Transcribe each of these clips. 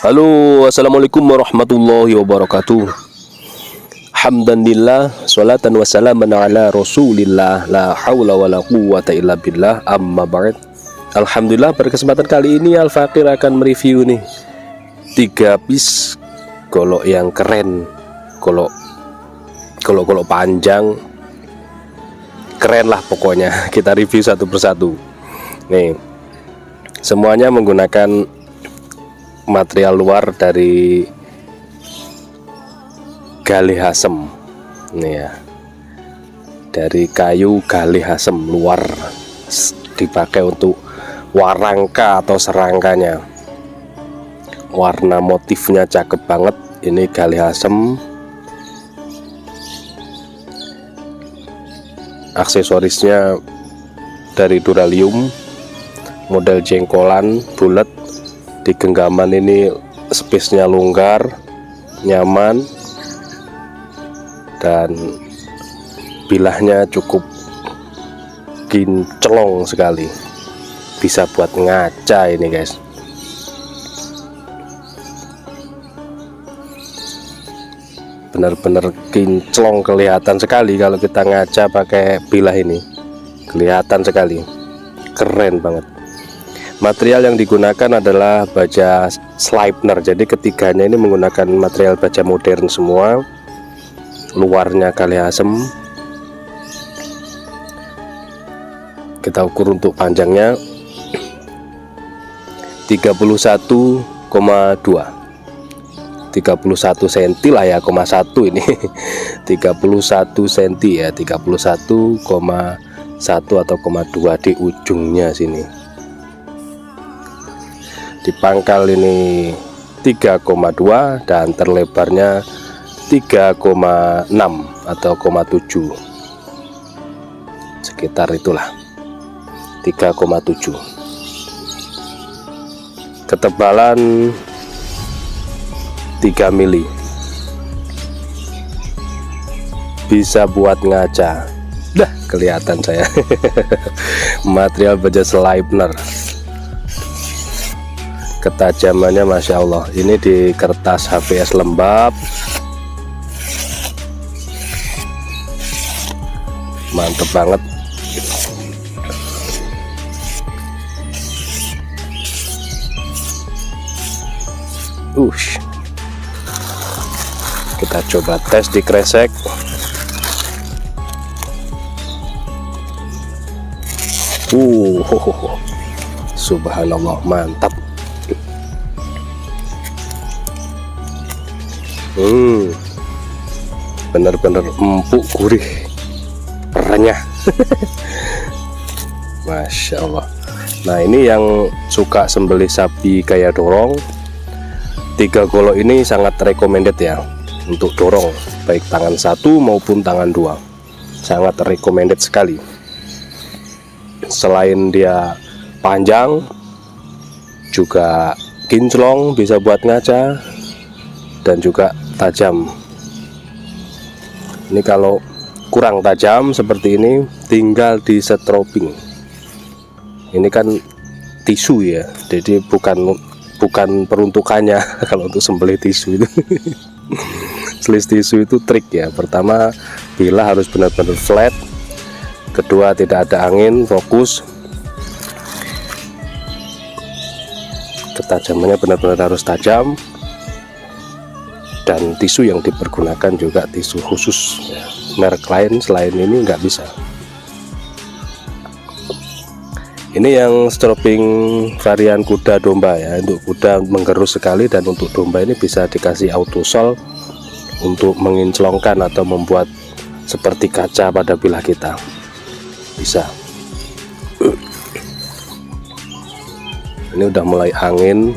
Halo, assalamualaikum warahmatullahi wabarakatuh. Alhamdulillah, salatan wassalaman ala rasulillah, la hawla wa la quwwata illa billah, amma ba'd. Alhamdulillah, pada kesempatan kali ini Al-Fakir akan mereview nih 3 piece golok yang keren. Golok panjang keren lah pokoknya. Kita review satu persatu. Nih, semuanya menggunakan material luar dari galih asem. Nih ya, dari kayu galih asem luar, dipakai untuk warangka atau serangkanya. Warna motifnya cakep banget. Ini galih asem. Aksesorisnya dari duralium, model jengkolan bulat. Di genggaman ini space-nya longgar, nyaman, dan bilahnya cukup kinclong sekali. Bisa buat ngaca ini guys. Benar-benar kinclong, kelihatan sekali kalau kita ngaca pakai bilah ini. Kelihatan sekali, keren banget. Material yang digunakan adalah baja Sleipner. Jadi ketiganya ini menggunakan material baja modern semua. Luarnya galih asem. Kita ukur untuk panjangnya 31,2 cm lah ya, 1 ini 31 cm ya, 31,1 atau 2 di ujungnya sini. Di pangkal ini 3,2 dan terlebarnya 3,6 atau 0,7, sekitar itulah, 3,7. Ketebalan 3 mili, bisa buat ngaca. Dah kelihatan saya. Material baja Sleipner. Ketajamannya Masya Allah. Ini di kertas HVS lembab, mantep banget. Kita coba tes di kresek. Subhanallah, mantap. Bener-bener empuk, gurih, renyah. Masya Allah. Nah, ini yang suka sembelih sapi kayak dorong, 3 golok ini sangat recommended ya untuk dorong, baik tangan 1 maupun tangan 2. Sangat recommended sekali. Selain dia panjang, juga kinclong, bisa buat ngaca, dan juga tajam. Ini kalau kurang tajam seperti ini, tinggal di setroping. Ini kan tisu ya, jadi bukan peruntukannya kalau untuk sembelih tisu itu. Selis tisu itu trik ya. Pertama, bilah harus benar-benar flat. Kedua, tidak ada angin, fokus. Ketajamannya benar-benar harus tajam. Dan tisu yang dipergunakan juga tisu khusus ya. Merek lain selain ini nggak bisa. Ini yang stroping varian kuda domba ya. Untuk kuda menggerus sekali, dan untuk domba ini bisa dikasih auto sol untuk menginclongkan atau membuat seperti kaca pada bilah kita. Bisa. Ini udah mulai angin.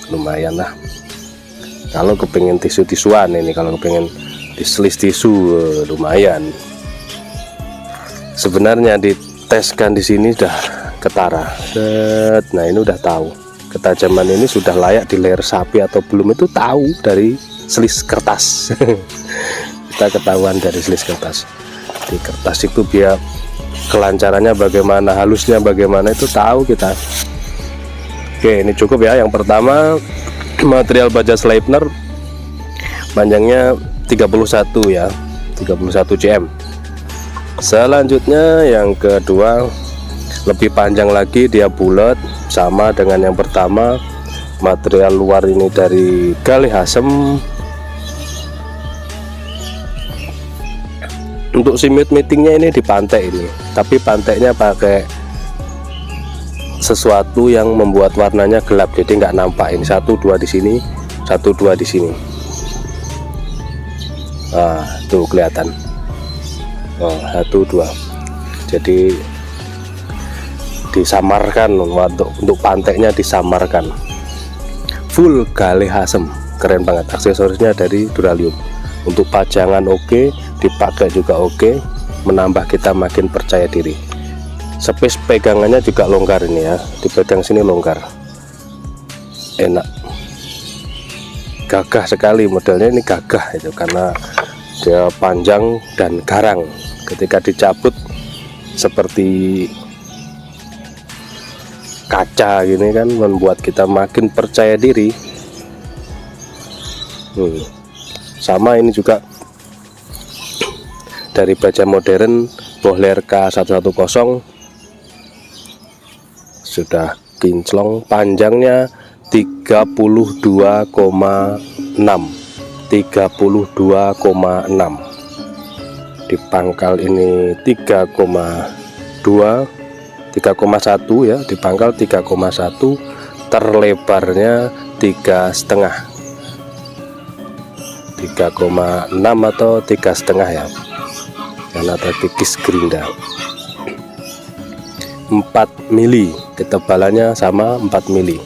Lumayan lah. Kalau kepengen tisu-tisuan ini, kalau kepengen diselis tisu, lumayan. Sebenarnya diteskan di sini sudah ketara. Nah, ini udah tahu ketajaman ini sudah layak di leher sapi atau belum, itu tahu dari selis kertas. Kita ketahuan dari selis kertas. di kertas itu biar kelancarannya bagaimana, halusnya bagaimana itu tahu kita. Oke, ini cukup ya. Yang pertama material baja Sleipner panjangnya 31 ya, 31 cm. Selanjutnya yang kedua lebih panjang lagi, dia bulat sama dengan yang pertama. Material luar ini dari Galih Hasem. Untuk simut meetingnya ini di pantai ini, tapi pantainya pakai sesuatu yang membuat warnanya gelap, jadi nggak nampak. Ini 1-2 di sini, 1-2 di sini. Nah, tuh kelihatan. Oh, 1-2. Jadi disamarkan untuk pantainya, disamarkan. Full Galih Hasem, keren banget. Aksesorisnya dari Duralium. Untuk pajangan oke, dipakai juga oke, menambah kita makin percaya diri. Space pegangannya juga longgar ini ya, dipegang sini longgar, enak, gagah sekali. Modelnya ini gagah itu karena dia panjang dan garang. Ketika dicabut seperti kaca gini kan, membuat kita makin percaya diri. Sama ini juga dari baja modern Bohler K110, sudah kinclong, panjangnya 32,6, di pangkal ini 3,1 ya, di pangkal 3,1, terlebarnya 3,6 atau 3,5 ya, karena tadi kis gerinda. 4 mili ketebalannya, sama 4 mili,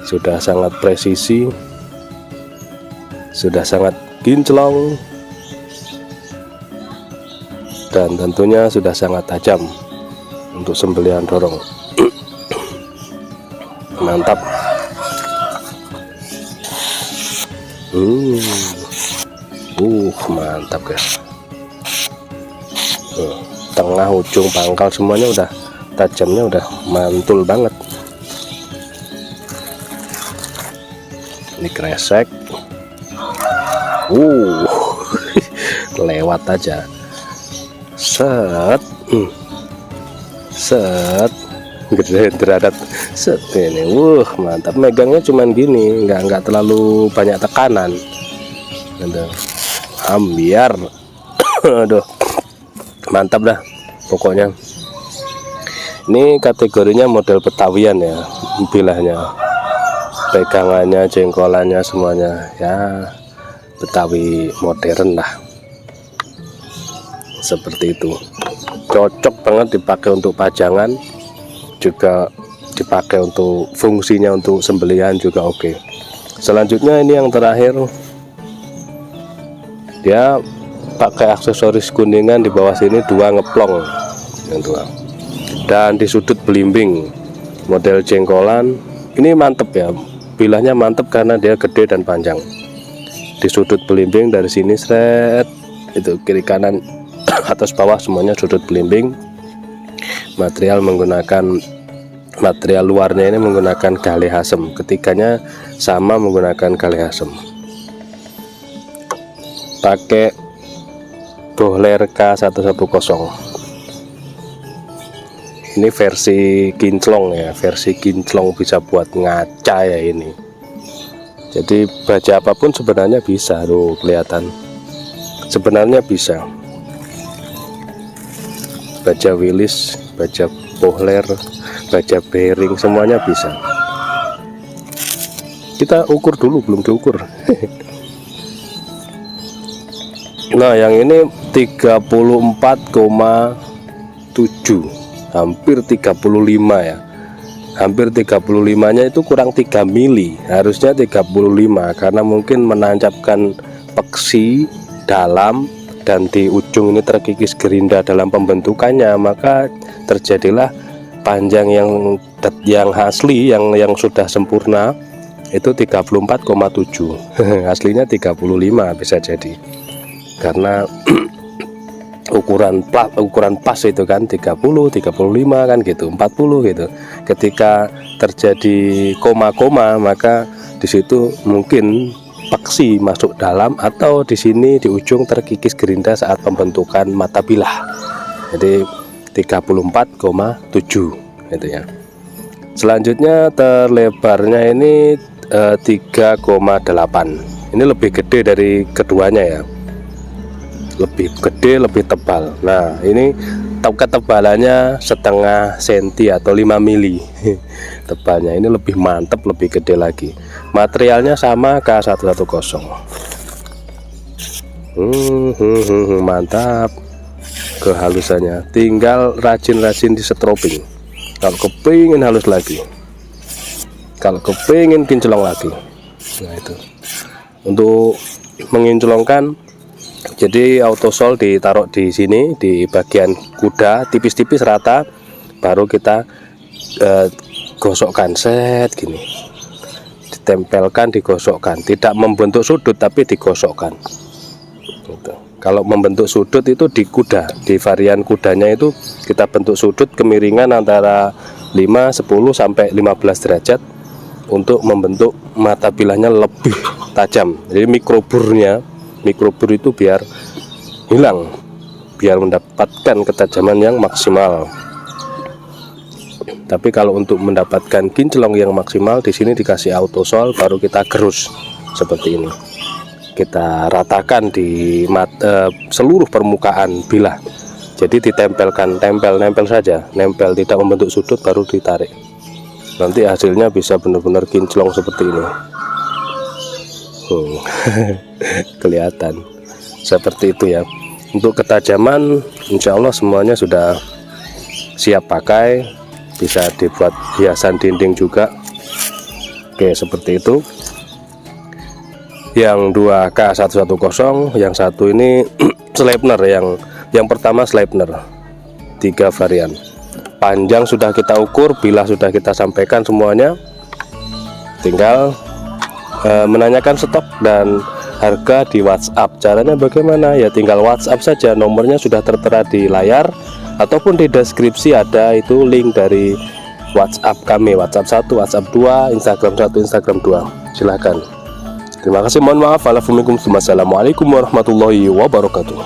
sudah sangat presisi, sudah sangat kinclong, dan tentunya sudah sangat tajam untuk sembelihan dorong. Mantap. Mantap guys. Tengah, ujung, pangkal semuanya udah tajamnya, udah mantul banget. Ini kresek. Lewat aja. Set. Gede derajat. Set ini. Mantap. Megangnya cuman gini, nggak terlalu banyak tekanan. Ambiar. Aduh, mantap dah pokoknya. Ini kategorinya model Betawian ya, bilahnya, pegangannya, jengkolannya, semuanya ya Betawi modern lah, seperti itu. Cocok banget dipakai untuk pajangan, juga dipakai untuk fungsinya untuk sembelihan juga oke. Selanjutnya ini yang terakhir, dia pakai aksesoris kuningan di bawah sini, 2 ngeplong yang 2, dan di sudut belimbing model jengkolan. Ini mantep ya, bilahnya mantep karena dia gede dan panjang. Di sudut belimbing dari sini seret, itu kiri kanan atas bawah semuanya sudut belimbing. Material luarnya ini menggunakan Galih Hasem, ketiganya sama menggunakan Galih Hasem. Pakai Bohler K110. Ini versi kinclong ya, versi kinclong, bisa buat ngaca ya ini. Jadi baja apapun sebenarnya bisa, tuh kelihatan, sebenarnya bisa. Baja Willis, baja Bohler, baja bearing, semuanya bisa. Kita ukur dulu, belum diukur. Nah yang ini 34,7, hampir 35 ya, hampir 35 nya itu kurang 3 mili, harusnya 35, karena mungkin menancapkan peksi dalam dan di ujung ini terkikis gerinda dalam pembentukannya, maka terjadilah panjang yang asli, yang sudah sempurna itu 34,7. Aslinya 35 bisa jadi, karena ukuran pas itu kan 30, 35 kan gitu, 40 gitu. Ketika terjadi koma-koma maka di situ mungkin paksi masuk dalam, atau di sini di ujung terkikis gerinda saat pembentukan mata bilah. Jadi 34,7 gitu ya. Selanjutnya terlebarnya ini 3,8. Ini lebih gede dari keduanya ya. Lebih gede, lebih tebal. Nah, ini ketebalannya setengah senti atau 5 mili tebalnya. Ini lebih mantap, lebih gede lagi. Materialnya sama K110. Mantap kehalusannya. Tinggal rajin-rajin di setroping. Kalau kepingin halus lagi, kalau kepingin kinclong lagi. Nah itu untuk mengincelongkan. Jadi autosol ditaruh di sini di bagian kuda, tipis-tipis rata, baru kita gosokkan set gini, ditempelkan, digosokkan, tidak membentuk sudut tapi digosokkan gitu. Kalau membentuk sudut itu di kuda, di varian kudanya itu kita bentuk sudut kemiringan antara 5, 10 sampai 15 derajat untuk membentuk mata bilahnya lebih tajam. Jadi mikrobur itu biar hilang, biar mendapatkan ketajaman yang maksimal. Tapi kalau untuk mendapatkan kinclong yang maksimal, di sini dikasih autosol, baru kita gerus seperti ini. Kita ratakan di seluruh permukaan bilah. Jadi ditempelkan, nempel saja, nempel, tidak membentuk sudut, baru ditarik. Nanti hasilnya bisa benar-benar kinclong seperti ini. Kelihatan seperti itu ya. Untuk ketajaman insya Allah semuanya sudah siap pakai, bisa dibuat hiasan dinding juga. Oke, seperti itu. Yang 2K110, yang satu ini Sleipner, yang pertama Sleipner. 3 varian. Panjang sudah kita ukur, bilah sudah kita sampaikan semuanya. Tinggal menanyakan stok dan harga di WhatsApp. Caranya bagaimana? Ya tinggal WhatsApp saja, nomornya sudah tertera di layar ataupun di deskripsi ada itu link dari WhatsApp kami, WhatsApp 1, WhatsApp 2, Instagram 1, Instagram 2. Silahkan. Terima kasih, mohon maaf. Assalamualaikum warahmatullahi wabarakatuh.